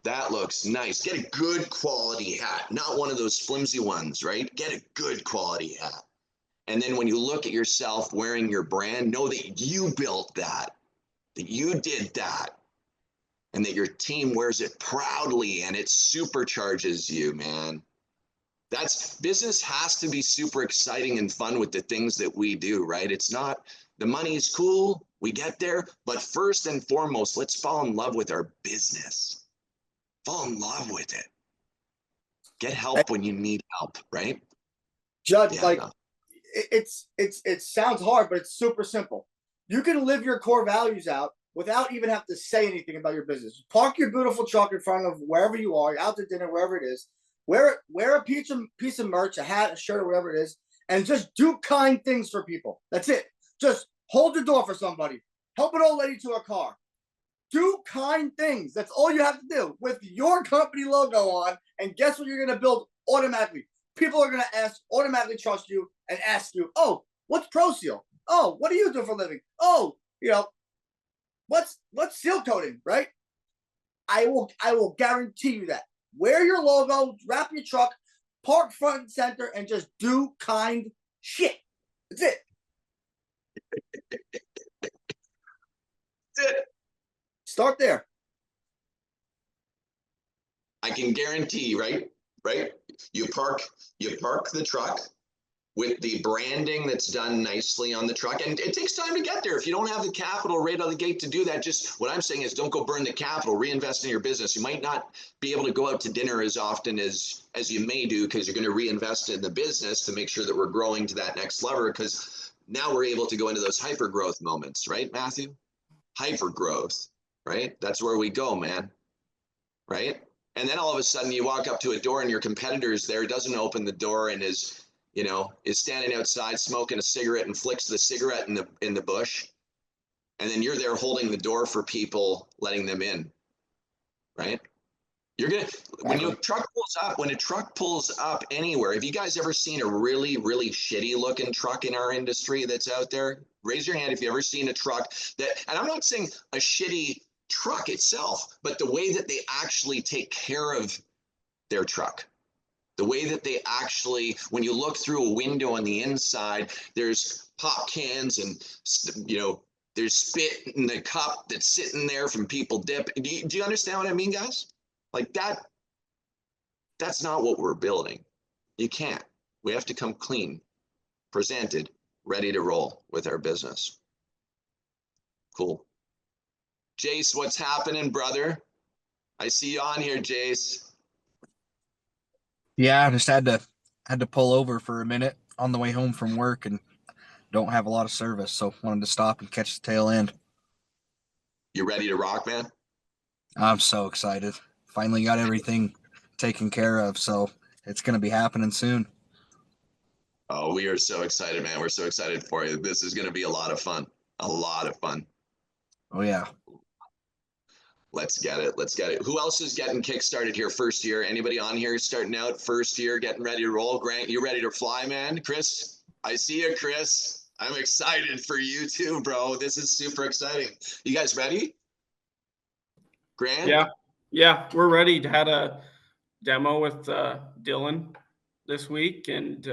That looks nice. Get a good quality hat, not one of those flimsy ones, right? Get a good quality hat. And then when you look at yourself wearing your brand, know that you built that you did that, and that your team wears it proudly and it supercharges you, man. That's business has to be super exciting and fun with the things that we do, right? It's not, the money is cool, we get there, but first and foremost, let's fall in love with our business. Fall in love with it. Get help when you need help, right? Judd, Yeah, like no. it sounds hard, but it's super simple. You can live your core values out without even have to say anything about your business. Park your beautiful truck in front of wherever you are, out to dinner, wherever it is. Wear a piece of merch, a hat, a shirt, or whatever it is, and just do kind things for people. That's it. Just hold the door for somebody. Help an old lady to her car. Do kind things. That's all you have to do with your company logo on. And guess what you're going to build automatically? People are going to automatically trust you and ask you, oh, what's ProSeal? Oh, what do you do for a living? Oh, you know, what's seal coating, right? I will guarantee you that. Wear your logo, wrap your truck, park front and center, and just do kind shit. That's it. That's it. Start there. I can guarantee, right? You park the truck, with the branding that's done nicely on the truck. And it takes time to get there. If you don't have the capital right out of the gate to do that, just what I'm saying is don't go burn the capital, reinvest in your business. You might not be able to go out to dinner as often as you may do because you're going to reinvest in the business to make sure that we're growing to that next level, because now we're able to go into those hyper growth moments, right, Matthew? Hyper growth, right? That's where we go, man, right? And then all of a sudden you walk up to a door and your competitor is there, doesn't open the door, and is standing outside smoking a cigarette and flicks the cigarette in the bush. And then you're there holding the door for people, letting them in, right? When a truck pulls up anywhere, have you guys ever seen a really, really shitty looking truck in our industry that's out there? Raise your hand if you ever seen a truck and I'm not saying a shitty truck itself, but the way that they actually take care of their truck. The way that they actually, when you look through a window on the inside, there's pop cans and, there's spit in the cup that's sitting there from people dipping. Do you understand what I mean, guys? Like that's not what we're building. You can't. We have to come clean, presented, ready to roll with our business. Cool. Jace, what's happening, brother? I see you on here, Jace. Yeah, I just had to pull over for a minute on the way home from work and don't have a lot of service, so wanted to stop and catch the tail end. You ready to rock, man? I'm so excited. Finally got everything taken care of, so it's going to be happening soon. Oh, we are so excited, man. We're so excited for you. This is going to be a lot of fun. A lot of fun. Oh, yeah. Let's get it. Let's get it. Who else is getting kickstarted here first year? Anybody on here starting out first year, getting ready to roll? Grant, you ready to fly, man? Chris, I see you, Chris. I'm excited for you too, bro. This is super exciting. You guys ready? Grant? Yeah, we're ready. Had a demo with Dylan this week and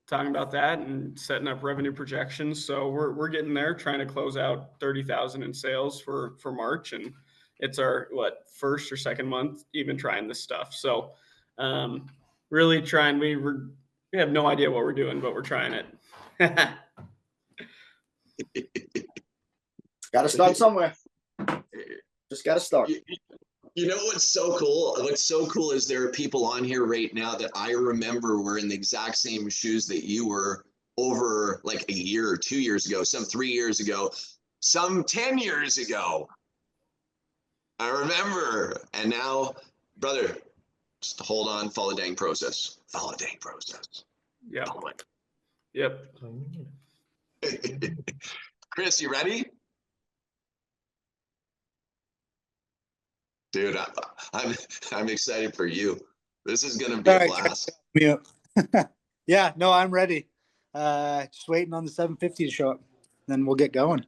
talking about that and setting up revenue projections. So we're getting there, trying to close out 30,000 in sales for March, and it's our first or second month even trying this stuff. So really trying. We have no idea what we're doing, but we're trying it. Got to start somewhere. Just got to start. You know what's so cool? What's so cool is there are people on here right now that I remember were in the exact same shoes that you were over like a year or 2 years ago, some 3 years ago, some 10 years ago. I remember. And now, brother, just hold on, follow the dang process. Follow the dang process. Yeah. Follow it. Yep. Chris, you ready? Dude, I'm excited for you. This is gonna be a blast. Yeah, no, I'm ready. Just waiting on the 750 to show up. Then we'll get going.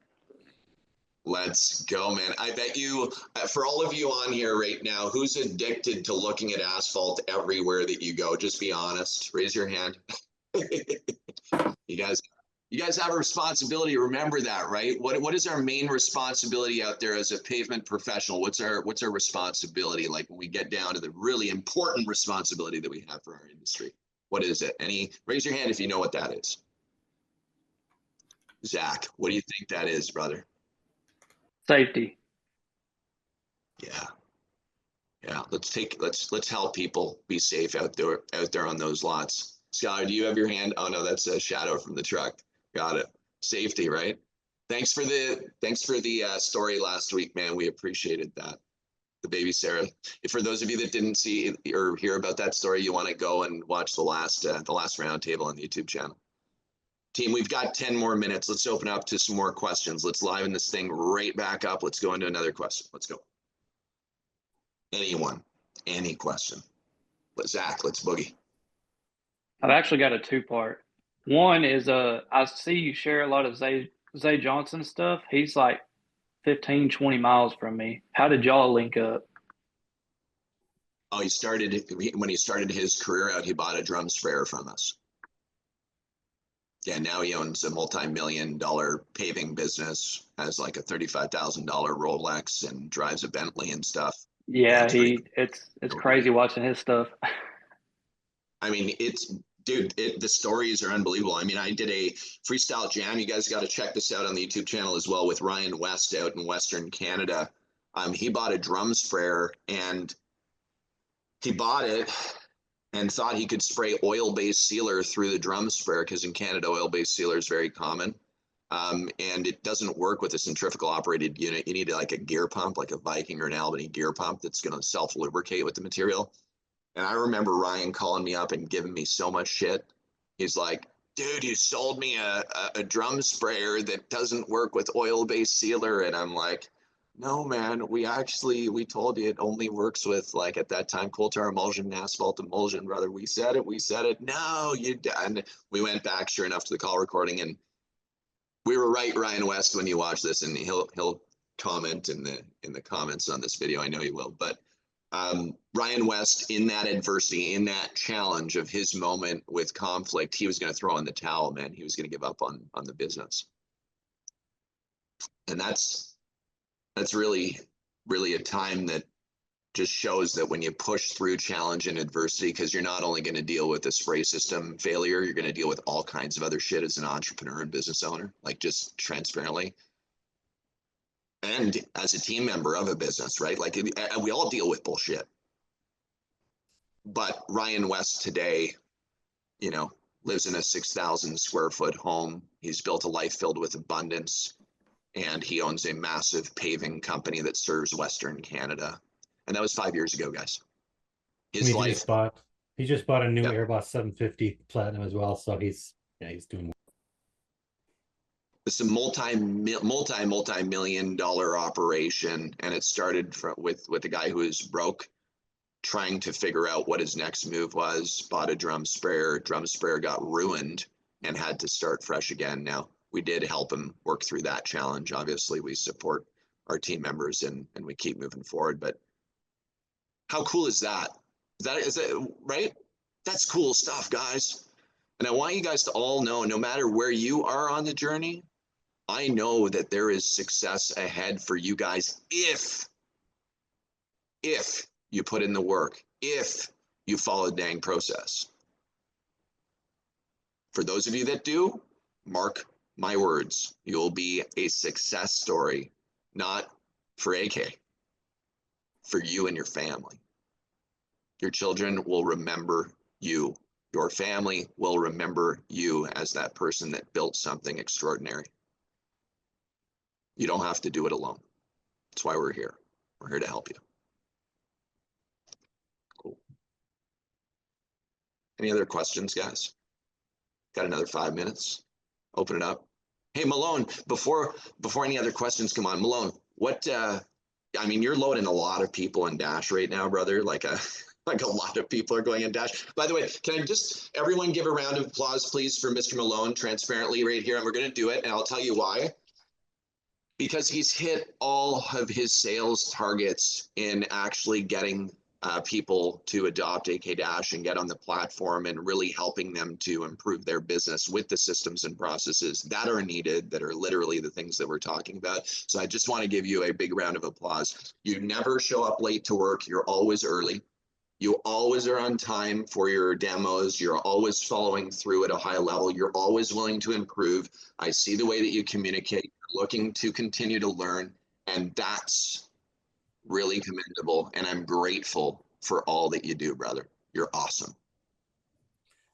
Let's go, man. I bet you, for all of you on here right now, who's addicted to looking at asphalt everywhere that you go? Just be honest. Raise your hand. You guys have a responsibility. Remember that, right? What is our main responsibility out there as a pavement professional? What's our responsibility? Like when we get down to the really important responsibility that we have for our industry, what is it? Raise your hand if you know what that is. Zach, what do you think that is, brother? Safety. Yeah. Let's help people be safe out there on those lots. Skylar, do you have your hand? Oh no, that's a shadow from the truck. Got it. Safety, right? Thanks for the story last week, man. We appreciated that. The baby Sarah. For those of you that didn't see or hear about that story, you want to go and watch the last roundtable on the YouTube channel. Team, we've got 10 more minutes. Let's open up to some more questions. Let's liven this thing right back up. Let's go into another question. Let's go. Anyone, any question? Zach, let's boogie. I've actually got a two-part. One is I see you share a lot of Zay Johnson stuff. He's like 15, 20 miles from me. How did y'all link up? Oh, when he started his career out, he bought a drum sprayer from us. Yeah, now he owns a multi-million-dollar paving business, has like a $35,000 Rolex, and drives a Bentley and stuff. Yeah, it's crazy watching his stuff. I mean, Dude, the stories are unbelievable. I mean, I did a freestyle jam. You guys got to check this out on the YouTube channel as well with Ryan West out in Western Canada. He bought a drum sprayer and he bought it and thought he could spray oil-based sealer through the drum sprayer because in Canada, oil-based sealer is very common. And it doesn't work with a centrifugal operated unit. You need like a gear pump, like a Viking or an Albany gear pump that's going to self-lubricate with the material. And I remember Ryan calling me up and giving me so much shit. He's like, dude, you sold me a drum sprayer that doesn't work with oil-based sealer. And I'm like, no, man, we told you it only works with, like, at that time, coal tar emulsion and asphalt emulsion, brother. We said it. No, you didn't. We went back, sure enough, to the call recording. And we were right, Ryan West, when you watch this, and he'll comment in the comments on this video. I know he will, but Ryan West, in that adversity, in that challenge of his moment with conflict, he was going to throw in the towel, man. He was going to give up on the business. And that's really, really a time that just shows that when you push through challenge and adversity, because you're not only going to deal with a spray system failure, you're going to deal with all kinds of other shit as an entrepreneur and business owner, like just transparently. And as a team member of a business, right? Like we all deal with bullshit. But Ryan West today, you know, lives in a 6,000 square foot home. He's built a life filled with abundance. And he owns a massive paving company that serves Western Canada. And that was 5 years ago, guys. His life. He just bought a new Airbus 750 Platinum as well. So he's doing. It's a multi-million dollar operation, and it started with a guy who was broke, trying to figure out what his next move was. Bought a drum sprayer. Drum sprayer got ruined and had to start fresh again. Now we did help him work through that challenge. Obviously, we support our team members and we keep moving forward. But how cool is that? Is that right? That's cool stuff, guys. And I want you guys to all know, no matter where you are on the journey, I know that there is success ahead for you guys if you put in the work, if you follow the dang process. For those of you that do, mark my words, you'll be a success story, not for AK, for you and your family. Your children will remember you. Your family will remember you as that person that built something extraordinary. You don't have to do it alone. That's why we're here. We're here to help you. Cool. Any other questions, guys? Got another 5 minutes. Open it up. Hey, Malone, before any other questions come on, Malone, what, I mean, you're loading a lot of people in Dash right now, brother. Like a lot of people are going in Dash. By the way, can I just, everyone give a round of applause, please, for Mr. Malone, transparently right here. And we're going to do it. And I'll tell you why. Because he's hit all of his sales targets in actually getting people to adopt AK Dash and get on the platform and really helping them to improve their business with the systems and processes that are needed, that are literally the things that we're talking about. So I just want to give you a big round of applause. You never show up late to work. You're always early. You always are on time for your demos. You're always following through at a high level. You're always willing to improve. I see the way that you communicate. You're looking to continue to learn. And that's really commendable. And I'm grateful for all that you do, brother. You're awesome.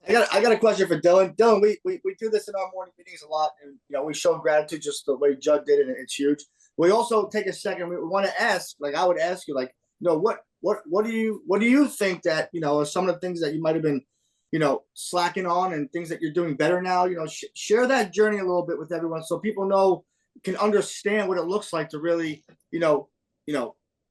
I got a question for Dylan. Dylan, we do this in our morning meetings a lot, and we show gratitude just the way Judd did it, and it's huge. We also take a second. We want to ask, like I would ask you, like, what do you think that are some of the things that you might have been slacking on and things that you're doing better now? Share that journey a little bit with everyone so people can understand what it looks like to really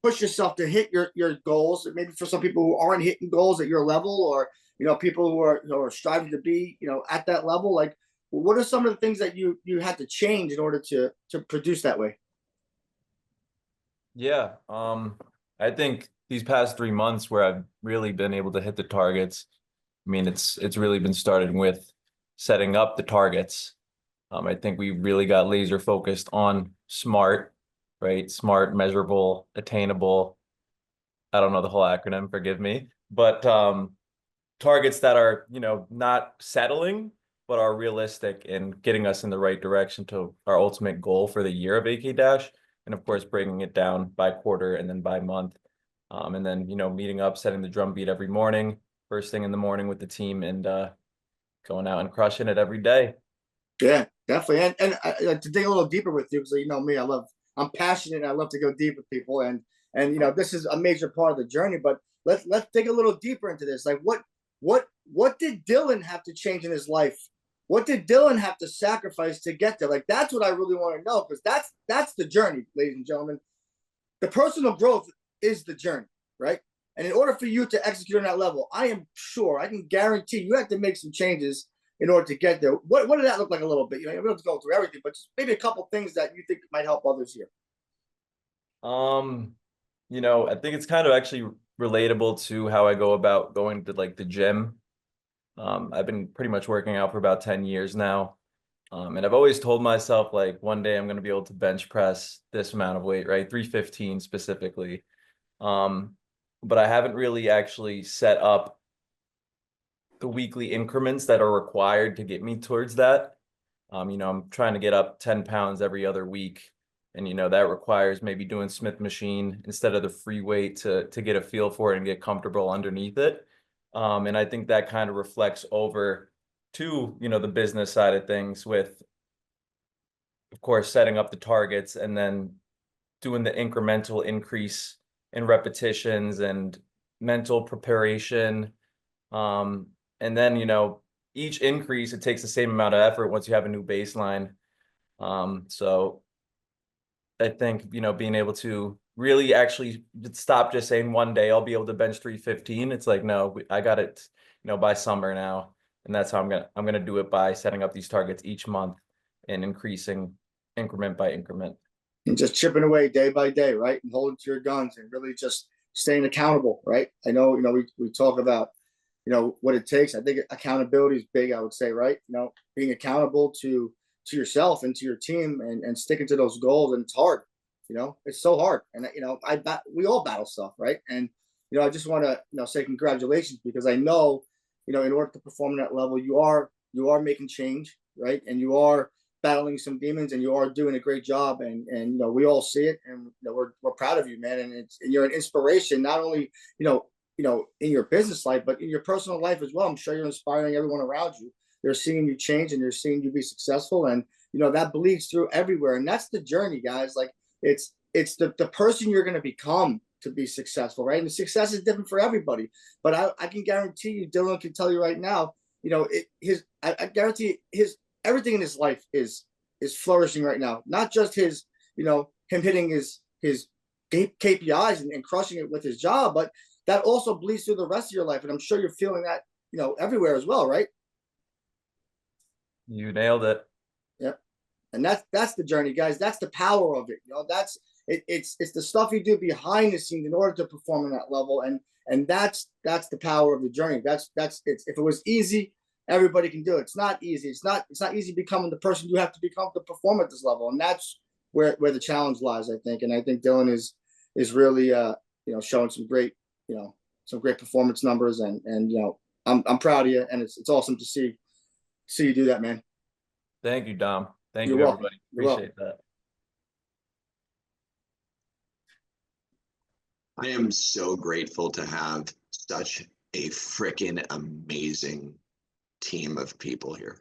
push yourself to hit your goals. Maybe for some people who aren't hitting goals at your level, or people who are striving to be at that level. Like, what are some of the things that you had to change in order to produce that way? Yeah, I think these past 3 months where I've really been able to hit the targets, I mean, it's really been started with setting up the targets. I think we really got laser focused on SMART, right? SMART, measurable, attainable. I don't know the whole acronym, forgive me. But targets that are, not settling, but are realistic and getting us in the right direction to our ultimate goal for the year of AK Dash. And of course, bringing it down by quarter and then by month. And then, meeting up, setting the drum beat every morning, first thing in the morning with the team, and going out and crushing it every day. Yeah, definitely. And to dig a little deeper with you, because you know me, I'm passionate and I love to go deep with people. And this is a major part of the journey, but let's dig a little deeper into this. Like what did Dylan have to change in his life? What did Dylan have to sacrifice to get there? Like, that's what I really want to know, because that's the journey, ladies and gentlemen. The personal growth is the journey, right? And in order for you to execute on that level, I am sure, I can guarantee you have to make some changes in order to get there. What did that look like a little bit? We don't have to go through everything, but just maybe a couple things that you think might help others here. I think it's kind of actually relatable to how I go about going to like the gym. I've been pretty much working out for about 10 years now. And I've always told myself, like, one day I'm going to be able to bench press this amount of weight, right? 315 specifically. But I haven't really actually set up the weekly increments that are required to get me towards that. I'm trying to get up 10 pounds every other week. And, that requires maybe doing Smith machine instead of the free weight to get a feel for it and get comfortable underneath it. And I think that kind of reflects over to, the business side of things with, of course, setting up the targets and then doing the incremental increase in repetitions and mental preparation. And then, each increase, it takes the same amount of effort once you have a new baseline. So I think, being able to really actually stop just saying one day I'll be able to bench 315. It's like, no, I got it, by summer now. And that's how I'm gonna do it, by setting up these targets each month and increasing increment by increment. And just chipping away day by day, right? And holding to your guns and really just staying accountable, right? I know, we talk about, what it takes. I think accountability is big, I would say, right? Being accountable to yourself and to your team and sticking to those goals. And it's hard, it's so hard. And, we all battle stuff, right? And, I just want to, say congratulations, because I know, in order to perform at that level, you are making change, right? And you are battling some demons, and you are doing a great job. And we all see it, and we're proud of you, man. And you're an inspiration, not only, in your business life, but in your personal life as well. I'm sure you're inspiring everyone around you. They're seeing you change, and they're seeing you be successful, and that bleeds through everywhere. And that's the journey, guys. Like, it's the person you're going to become to be successful, right? And success is different for everybody. But I can guarantee you, Dylan can tell you right now, I guarantee everything in his life is flourishing right now. Not just his, him hitting his KPIs and crushing it with his job, but that also bleeds through the rest of your life. And I'm sure you're feeling that, everywhere as well, right? You nailed it. Yep. And that's the journey, guys. That's the power of it. It's the stuff you do behind the scenes in order to perform on that level. And that's the power of the journey. If it was easy, everybody can do it. It's not easy. It's not easy becoming the person you have to become to perform at this level. And that's where the challenge lies, I think. And I think Dylan is really showing some great performance numbers, and I'm proud of you, and it's awesome to see you do that, man. Thank you, Dom. Thank You're you, welcome. everybody. You're Appreciate that. I am so grateful to have such a freaking amazing team of people here.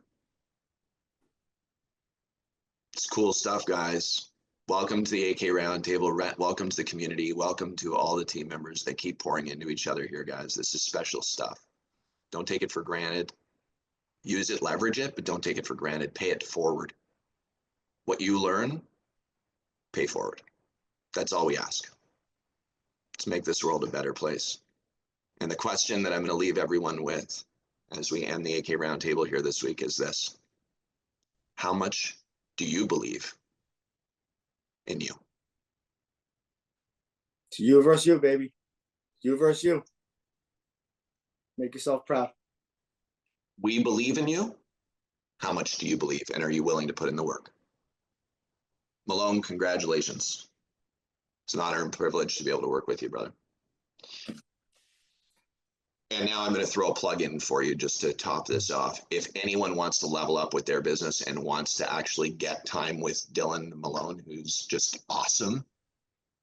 It's cool stuff, guys. Welcome to the AK Roundtable. Welcome to the community. Welcome to all the team members that keep pouring into each other here, guys. This is special stuff. Don't take it for granted. Use it, leverage it, but don't take it for granted. Pay it forward. What you learn, pay forward. That's all we ask. Let's make this world a better place. And the question that I'm going to leave everyone with as we end the AK Roundtable here this week is this: how much do you believe in you? It's you versus you, baby. You versus you. Make yourself proud. We believe in you. How much do you believe, and are you willing to put in the work? Malone, congratulations. It's an honor and privilege to be able to work with you, brother. And now I'm going to throw a plug in for you just to top this off. If anyone wants to level up with their business and wants to actually get time with Dylan Malone, who's just awesome,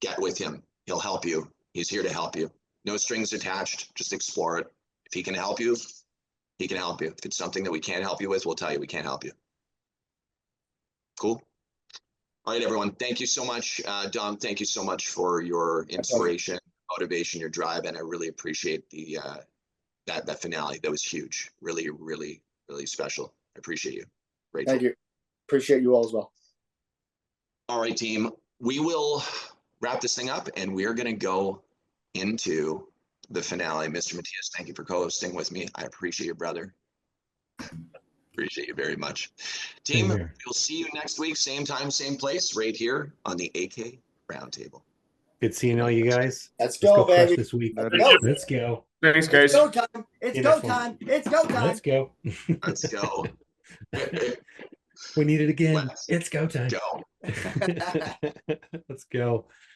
get with him. He'll help you. He's here to help you. No strings attached. Just explore it. If he can help you, he can help you. If it's something that we can't help you with, we'll tell you we can't help you. Cool. All right, everyone. Thank you so much. Dom, thank you so much for your inspiration, motivation, your drive, and I really appreciate the that finale. That was huge. Really, really, really special. I appreciate you. Grateful. Thank you. Appreciate you all as well. All right, team. We will wrap this thing up, and we are going to go into the finale. Mr. Matias, thank you for co-hosting with me. I appreciate you, brother. Appreciate you very much. Team, we'll see you next week, same time, same place, right here on the AK Roundtable. Good seeing all you guys. Let's go, crush baby. this week. Let's go. Let's go. Thanks, guys. It's go time. It's go time. It's go time. Let's go. Let's go. We need it again. Let's it's go time. go. Let's go.